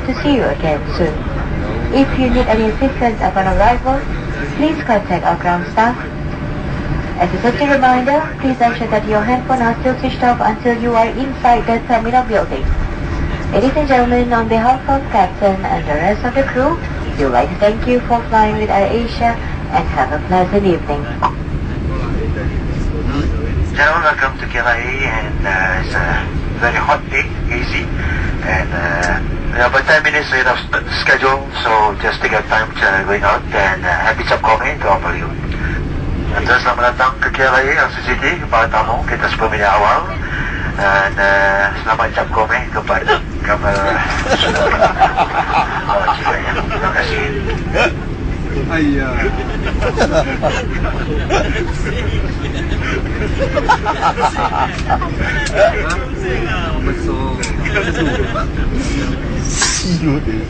to see you again soon. If you need any assistance upon arrival, please contact our ground staff. As a safety reminder, please ensure that your handphone are still switched off until you are inside the terminal building. Ladies and gentlemen, on behalf of Captain and the rest of the crew, we would like to thank you for flying with AirAsia and have a pleasant evening. Gentlemen, welcome to KLIA, and it's a very hot day, hazy, and we have about 10 minutes later of schedule, so just take your time going out, and happy job kami to all you. Dan selamat datang ke KLIA LCCT kepada tamu kita sebelum ini awal, dan selamat jam kami kepada awak juga ya. Terima kasih. Ayah. Besar. Siut dia.